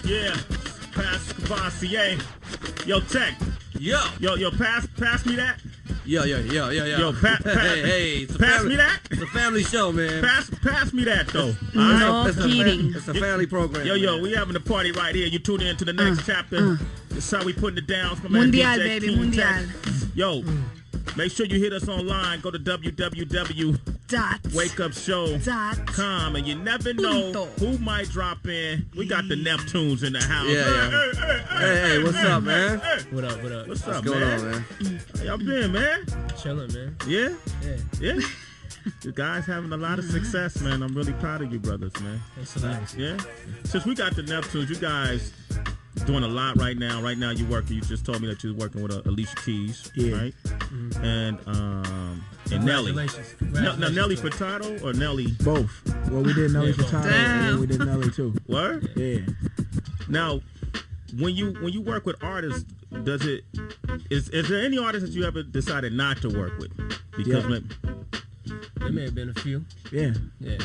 Yeah. Pass Cavassier. Yo, Tech. Yo, pass me that. Yo. Yo, hey, pass me that. It's a family show, man. Pass me that, though. No kidding. It's a family program. Yo, we having a party right here. You tune in to the next chapter. That's how we putting it down. Mundial, baby, Mundial. Yo, make sure you hit us online. Go to www.wakeupshow.com, and you never know who might drop in. We got the Neptunes in the house. Yeah. Hey, what's up, man? What up? What's up, going on, man? How y'all been, man? Chilling, man. Yeah. You guys having a lot of success, man. I'm really proud of you brothers, man. Thanks a lot. Yeah. Since we got the Neptunes, you guys doing a lot right now. Right now you're working. You just told me that you're working with Alicia Keys, right? Mm-hmm. And Nelly. Now Nelly Furtado or Nelly? Both. Well, we did Nelly Furtado and then we did Nelly too. Word? Yeah. Now, when you work with artists, is there any artist that you ever decided not to work with? Because there may have been a few. Yeah.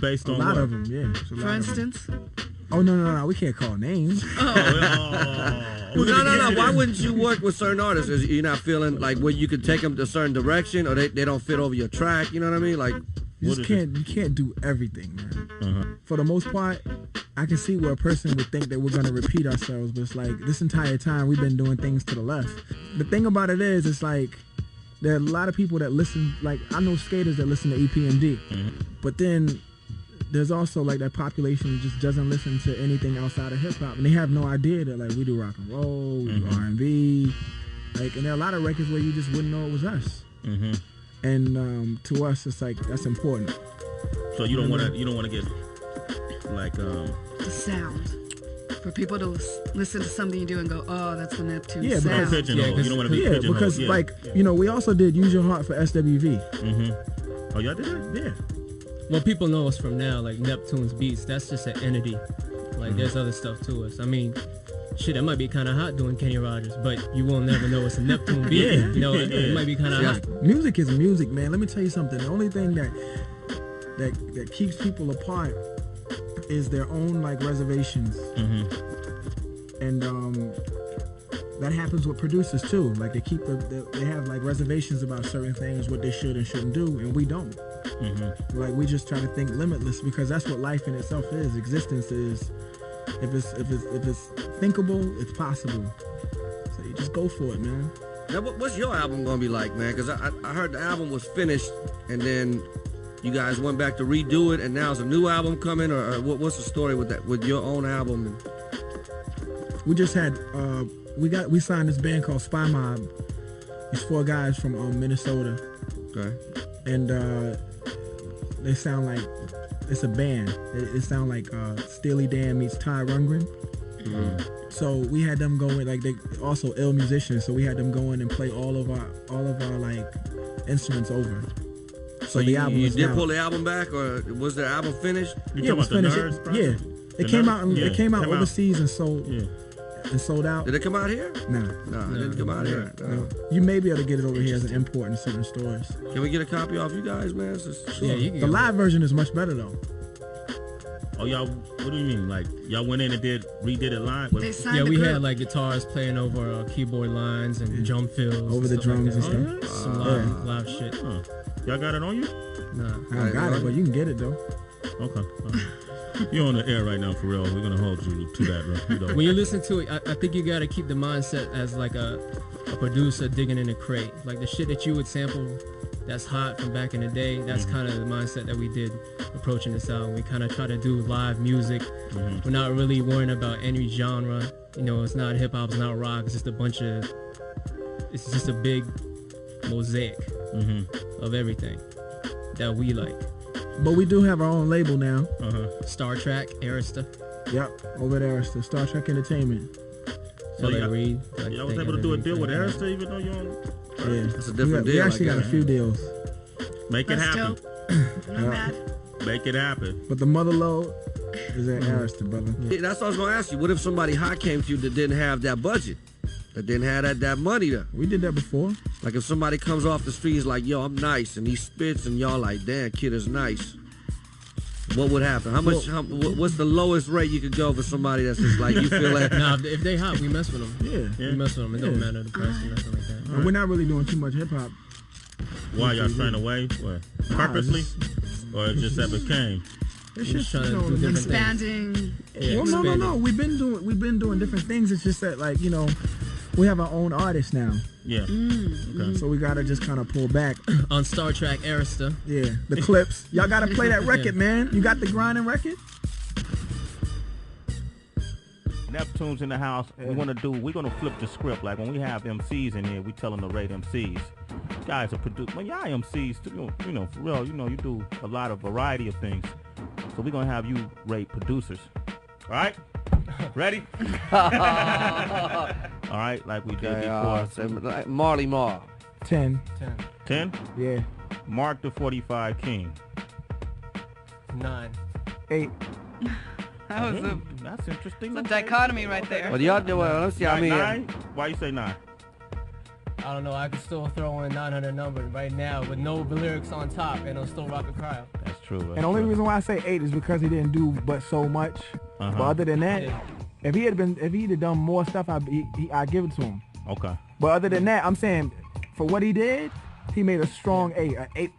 Based on a lot what? of them. Yeah. For instance. Oh no! We can't call names. No. Why wouldn't you work with certain artists? Is you're not feeling like where you could take them to a certain direction, or they don't fit over your track? You know what I mean? Like you can't do everything, man. For the most part, I can see where a person would think that we're gonna repeat ourselves, but it's like this entire time we've been doing things to the left. The thing about it is, it's like there are a lot of people that listen. Like I know skaters that listen to EPMD, but then there's also like that population that just doesn't listen to anything outside of hip hop, and they have no idea that like we do rock and roll, we do R&B, like, and there are a lot of records where you just wouldn't know it was us. And to us, it's like that's important. So you don't want to get like the sound for people to listen to something you do and go, oh, that's the Neptune sound. You don't want to be pigeonholed. Because like we also did Use Your Heart for SWV. Oh, y'all did that? Yeah. Well, people know us from now, like Neptune's Beats. That's just an entity. Like, there's other stuff to us. I mean, shit, it might be kind of hot doing Kenny Rogers, but you will never know it's a Neptune beat. You know, it might be kind of hot. Music is music, man. Let me tell you something. The only thing that keeps people apart is their own like reservations, and that happens with producers too. Like they have like reservations about certain things, what they should and shouldn't do, and we don't. Like we just try to think limitless because that's what life in itself is. Existence is. If it's thinkable, it's possible. So you just go for it, man. Now, what's your album gonna be like, man? Because I heard the album was finished, and then you guys went back to redo it, and now it's a new album coming, or what's the story with that, with your own album? We just had we signed this band called Spy Mob. These 4 guys from Minnesota. Okay. And they sound like it's a band. It sound like Steely Dan meets Ty Rundgren. So we had them go in, like they also ill musicians. So we had them go in and play all of our like instruments over. So the album you did pull the album back, or was the album finished? Yeah, it was finished. It came out. It came out overseas and sold. And sold out. Did it come out here? No, it didn't come out here. No. You may be able to get it over here as an import in certain stores. Can we get a copy off you guys, man? Yeah, you can. The live version is much better though. Oh, y'all, what do you mean? Like, y'all went in and redid it live? We had like guitars playing over keyboard lines and drum fills. Over the drums like and stuff. Some live shit. Y'all got it on you? Nah. I don't got it, but you can get it though. Okay. You're on the air right now, for real. We're going to hold you to that, bro. When you listen to it, I think you got to keep the mindset as like a producer digging in a crate. Like the shit that you would sample that's hot from back in the day, that's kind of the mindset that we did approaching this album. We kind of try to do live music. We're not really worrying about any genre. You know, it's not hip-hop, it's not rock. It's just it's just a big mosaic of everything that we like. But we do have our own label now. Star Trek, Arista. Yep, over at Arista, Star Trek Entertainment. So y'all was able to do a deal with Arista, even though you're on. Yeah, that's a different deal. We actually got a few deals. Make it happen. Not bad. Make it happen. But the mother load is at Arista, brother. Yeah, that's what I was gonna ask you. What if somebody hot came to you that didn't have that budget, that didn't have that money there? We did that before. Like if somebody comes off the street, is like, yo, I'm nice, and he spits, and y'all like, damn, kid is nice. what would happen? How much? What's the lowest rate you could go for somebody that's just like you feel like? Nah, if they hot, we mess with them. Yeah. We mess with them. It don't matter the price or nothing like that. And we're not really doing too much hip hop. Why y'all straying away? What? Purposely, or it just ever came? It's just trying to you know, do different things. Expanding. Yeah, Well, no. We've been doing different things. It's just that, like, you know, we have our own artists now. Yeah. Okay. So we gotta just kind of pull back. On Star Trek Arista. Yeah, the clips. Y'all gotta play that record, man. You got the grinding record? Neptunes in the house. We're gonna flip the script. Like when we have MCs in here, we tell them to rate MCs. You guys are produced. Well, y'all MCs, you know, for real. You know, you do a lot of variety of things. So we're gonna have you rate producers. All right? Ready? All right, like we did before. Marley Marl. 10. 10. Yeah. Mark the 45 King. 9. 8. That was That's interesting. a dichotomy right there. Well, y'all do it. Let's see. I mean, 9. Why you say 9? I don't know. I could still throw in 900 numbers right now with no lyrics on top, and it'll still rock a crowd. That's true. And the only reason why I say 8 is because he didn't do but so much. But other than that, if he'd have done more stuff, I'd give it to him. Okay. But other than that, I'm saying for what he did, he made a strong 8.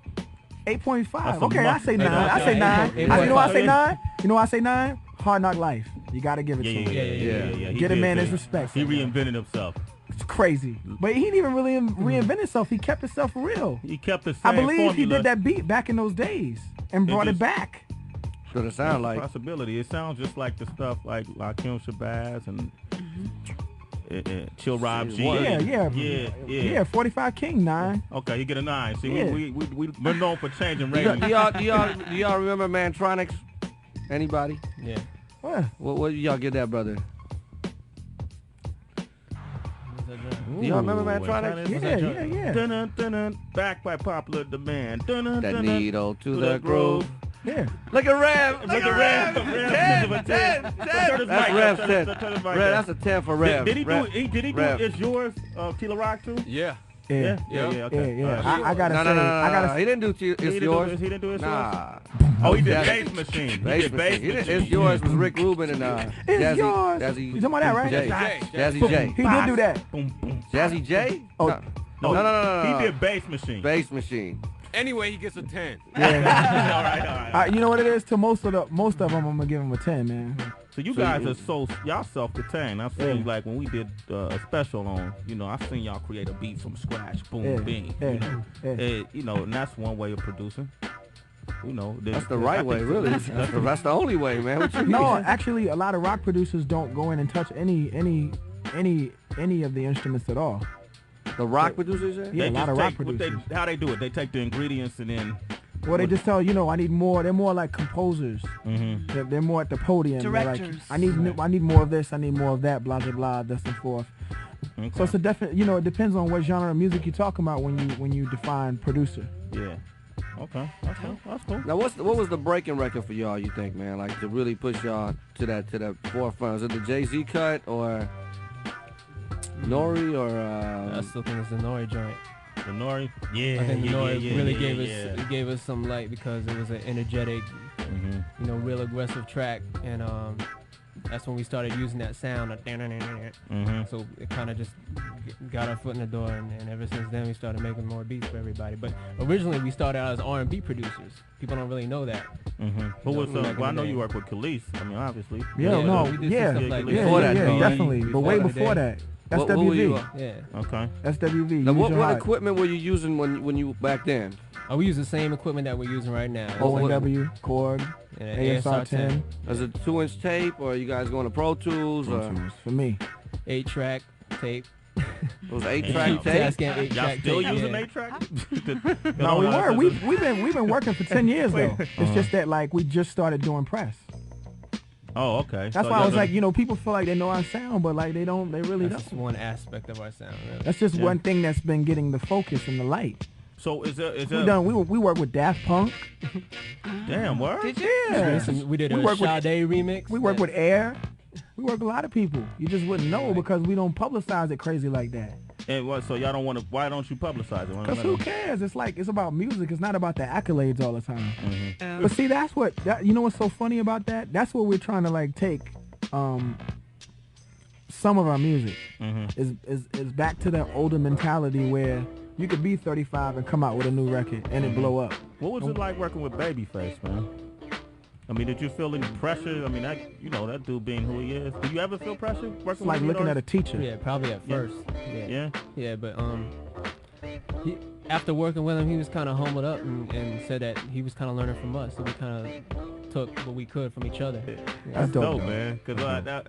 8.5. Okay, I say 9. I say 9. You know why I say 9? You know why I say 9? Hard Knock Life. You gotta give it to him. Yeah. Get a man his respect. He reinvented himself. It's crazy. But he didn't even really reinvent himself. He kept himself real. He kept the same I believe formula. he did that beat back in those days and brought it back. What it sound like? Possibility. It sounds just like the stuff like Lakim Shabazz and Chill Rob G. Yeah. 45 King 9. Okay, you get a 9. See, we're known for changing ratings. Do y'all remember Mantronics? Anybody? Yeah. What do y'all give that, brother? Do y'all remember Mantronics? Yeah. Dun, dun, dun, back by popular demand. Dun, dun, That dun, dun, needle to the groove. Yeah. Look at Rev. Look at Rev. 10. That's Rev's 10. Rev, that's a 10 for Rev. Did he do It's Yours, Tila Rock too? Yeah. Okay. I gotta say, He didn't do It's Yours. He didn't do It's Yours? Nah. Oh, he did Bass Machine. Bass Machine. It's Yours was Rick Rubin and It's Yours. Jazzy. You talking about that, right? Jazzy J. He did do that. Boom, boom. Jazzy J? Oh. No. He did Bass Machine. Bass Machine. Anyway, he gets a 10. Yeah. All right. You know what it is? To most of them, I'm gonna give him a 10, man. So you guys are y'all self-contained. I've seen like when we did a special on, I've seen y'all create a beat from scratch, boom, bing. And that's one way of producing. That's the right way, really. That's the only way, man. What you mean? No, actually, a lot of rock producers don't go in and touch any of the instruments at all. The rock producers, yeah, a lot of rock producers. How they do it? They take the ingredients and then. Well, they just tell I need more. They're more like composers. Mm-hmm. They're more at the podium. Directors. Like, I need more of this. I need more of that. Blah blah blah. This and forth. Okay. So it's a definite. It depends on what genre of music you're talking about when you define producer. Yeah. Okay. That's cool. Now, what was the breaking record for y'all? You think, man, like to really push y'all to that forefront? Was it the Jay-Z cut or Nori or? I still think it's the Nori joint. The Nori? Yeah. I think Nori really gave gave us some light because it was an energetic, real aggressive track, and that's when we started using that sound. So it kind of just got our foot in the door, and ever since then we started making more beats for everybody. But originally we started out as R&B producers. People don't really know that. But I know you work with Khalees. I mean, obviously. Definitely. But way before that. That's WV. Yeah. Okay. That's WV. Now, what equipment were you using when you back then? We use the same equipment that we're using right now. O&W, Korg, ASR 10. Is it 2-inch tape, or are you guys going to Pro Tools? For me. 8-track tape. It was 8-track tape? Y'all still using 8-track? No, we were. We've been working for 10 years though. It's just that we just started doing press. Oh, okay. That's why I was like, people feel like they know our sound, but they don't. They really don't. That's one aspect of our sound. Really. That's just one thing that's been getting the focus and the light. So is there? We work with Daft Punk. Damn, word? Did you? Yeah. We did a Sade remix. We work with Air. We work with a lot of people. You just wouldn't know because we don't publicize it crazy like that. And what? So y'all don't want to? Why don't you publicize it? Because who cares? It's like, it's about music. It's not about the accolades all the time. But see, that's what, you know what's so funny about that? That's what we're trying to like take some of our music. Is back to that older mentality where you could be 35 and come out with a new record and it blow up. What was it like working with Babyface, man? I mean, did you feel any pressure? I mean, that dude being who he is. Did you ever feel pressure working It's like looking at a teacher. Yeah, probably at first. Yeah. Yeah, but after working with him, he was kind of humbled up and said that he was kind of learning from us. So we kind of took what we could from each other. That's dope, man. Cause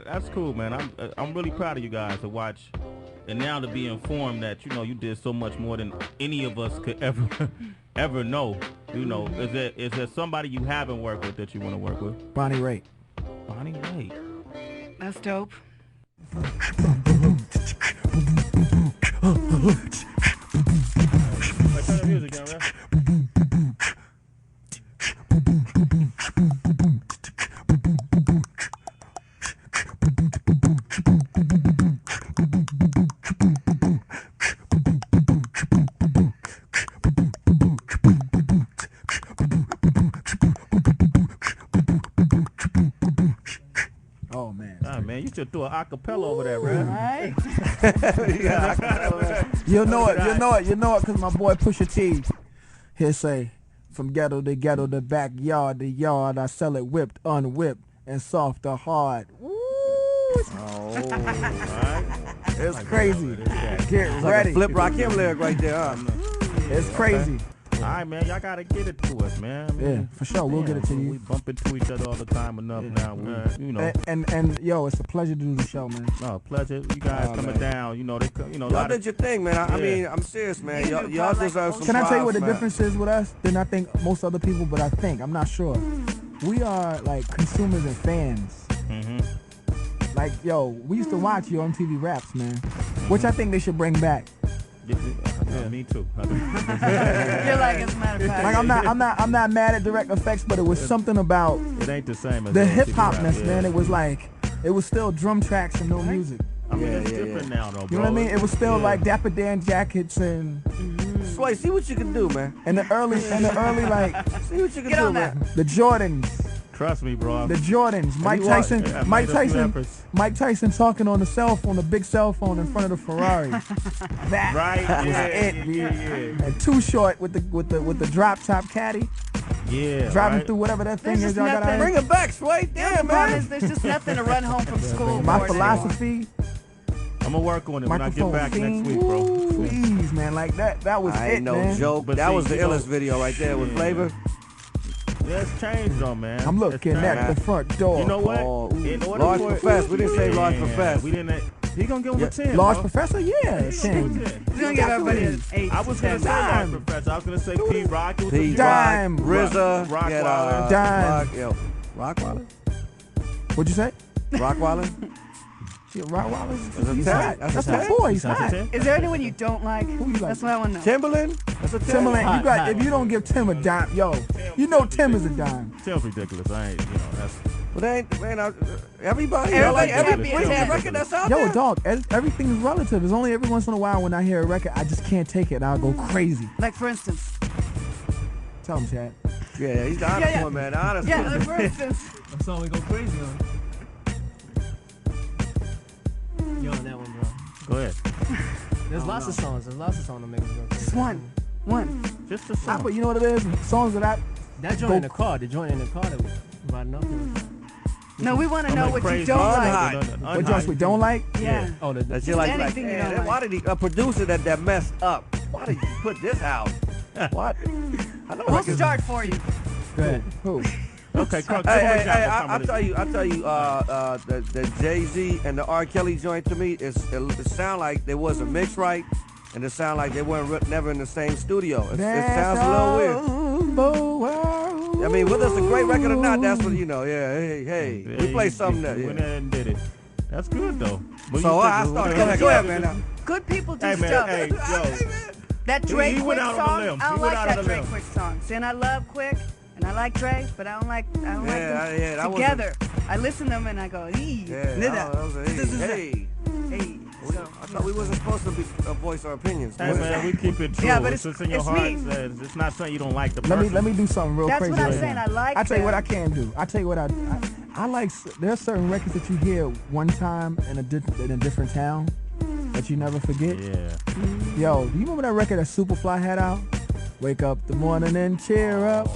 that's cool, man. I'm really proud of you guys to watch, and now to be informed that you did so much more than any of us could ever know. Is there somebody you haven't worked with that you want to work with? Bonnie Raitt. Bonnie Raitt. That's dope. Turn the music down, right? Oh man. Man, you should do an acapella over there, man. Right? You'll know it, cause my boy Pusha T, he'll say, from ghetto to ghetto, the backyard, the yard, I sell it whipped, unwhipped, and soft or hard. Woo! Oh, right. It's crazy. Get Like ready. a Flip Rakim lyric right there, huh? It's crazy. All right, man, y'all gotta get it to us, man. I mean, Yeah, for sure. We'll get it to We you. bump into each other all the time enough now. And yo, it's a pleasure to do the show, man. No, pleasure. You guys coming down. Y'all did your thing, man. I mean, I'm serious, man. Y'all deserve some Can I tell you what the props, man. difference is with us than I think most other people? But I'm not sure. We are like consumers and fans. Like, yo, we used to watch you on TV Raps, man, which I think they should bring back. Yeah, me too. You're like, as a matter of fact. Like, I'm not mad at Direct Effects, but it was something about It ain't the same as the on hip TV hopness, rap, man. It was like, it was still drum tracks and no music. I mean, it's different now, though, bro. You know what I mean? It was still like Dapper Dan jackets and Sway, see what you can do, man. the early like See what you can Get do, on that. man. the Jordans. Trust me, bro. The Jordans, Mike you Tyson, watch- Mike I made a few Tyson, efforts. Mike Tyson talking on the cell phone, the big cell phone in front of the Ferrari. That Right? was it, Yeah. and Too Short with the drop top caddy, Yeah. driving right? through whatever that thing There's is just y'all got nothing- out Bring here. it back, Sway. Damn, man. There's just nothing to run home from school My for philosophy, I'm gonna work on it when I get microphone back fiend, next week, bro. ooh, please, man, like that was I it, ain't no man. joke. But That see, was the you know- illest video right there with Yeah. Flavor. Yeah, it's changed, though, man. I'm looking It's at changed. the front door. You know what? Oh, In order Large for Profess. We didn't say Large Yeah, Profess. We didn't. He gonna give him a 10. Large bro. Professor, yeah, He gonna 10. give him a 10. He's gonna give everybody an 8 I was to gonna 10. say Large Dime. Professor. I was gonna say P Rock. It was P. a Dime. RZA. Rock- get, Rockwaller. Dime. Rockwaller? What'd you say? Rockwaller? Shit, Rottweiler's. That's a He's 10. hot. That's a That's my 10. boy. He's That's a hot. 10? Is there anyone you don't like? Who you like? That's what I want to know. Timberland? That's a 10. Timberland, you got. Hot. If you don't give Tim a dime, yo, you know Tim is a dime. Tim's ridiculous. I ain't. That's. But they ain't, man, everybody. Everybody Like every can't be a wait, 10. record that's out Yo, there. dog, everything is relative. It's only every once in a while when I hear a record, I just can't take it and I'll go crazy. Like, for instance. Tell him, Chad. Yeah, he's the honest Yeah. one, man. The honest Yeah, one. like, for instance. That's all we go crazy on. You're on that one, bro. Go ahead. There's lots of songs. There's lots of songs that make us go crazy. Just one. Just a song. But you know what it is? Songs that That joint in the car, the joint in the car that was riding up there. No, we want to know what you crazy. don't like. what joints we don't like. Yeah. Oh, the That you're like, anything you man, don't like. why did he, a producer that messed up, why did you put this out? What? I know We'll records- start for you. Go ahead. Who? Okay, Crunk. Hey, I'll tell you, the Jay-Z and the R. Kelly joint to me, it sound like they wasn't mixed right, and it sound like they weren't never in the same studio. It sounds a little weird. I mean, whether it's a great record or not, that's what, yeah, hey, we play something that, Went ahead and did it. That's good, though. What So you I think? started, go ahead, man. Good people do Hey, man, stuff. hey, yo. That Drake he Quick went out on a song, limb. I He don't went like out on that a Drake limb. Quick song. See, and I love Quick, and I like Drake, but I don't like them that together. I listen to them and I go, ee, Yeah, that was a hey. hey. I thought we wasn't supposed to be voice our opinions. Hey man, we keep it true. Yeah, but it's in your it's heart. me. It's not saying you don't like the person. Let me do something real That's crazy. what I'm right saying. now. I like I tell you what I that. can do. I tell you what I like. There's certain records that you hear one time in a different town that you never forget. Yeah. Yo, do you remember that record that Superfly had out? Wake up the morning and cheer up.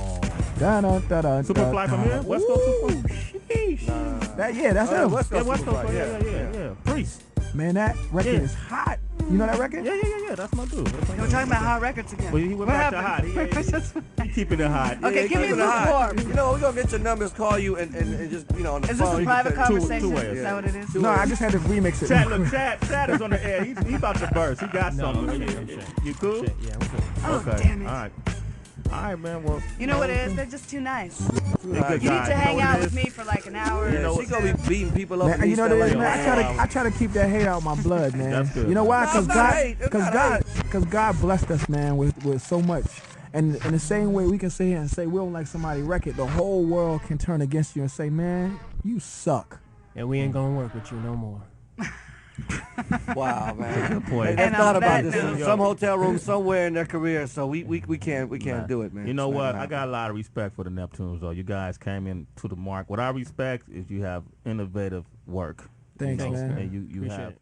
Superfly from here? West Coast Superfly? Sheesh. That's him. West Coast West Coast. Superfly, Yeah. Priest. Man, that record Yeah. is hot. You know that record? Yeah. That's my dude. We're talking about hot records again. Well, he went What back to happened? hot. He keeping it hot. Okay, give me keep it hot. lukewarm. You know, we're gonna get your numbers, call you, and just on the Is phone. this a you private can say- conversation? ways. Is that what it is? No, I just had to remix it. Chad is on the air. He's about to burst. He got something. I'm straight. You cool? Yeah, I'm cool. Oh, Okay. damn it. All right, man. Well, You know what it is? They're just too nice. you're a good You guy. need to hang know what out it with is? me for like an hour. Yeah, know she gonna be beating people up. Man, in you know East what it is, LA. man? I try to keep that hate out my blood, man. That's good. You know why? No, Because it's not hate. It's not because God blessed us, man, with so much. And in the same way we can sit here and say we don't like somebody's record, the whole world can turn against you and say, man, you suck. And we ain't gonna work with you no more. Wow, man. Good point. Hey, they've And thought on about that this in note- some hotel room somewhere in their career, so we can't do it, man. You know It's not what? gonna I got a lot of respect for the Neptunes, though. You guys came in to the mark. What I respect is you have innovative work. Thanks, you know, man. And you Appreciate have it.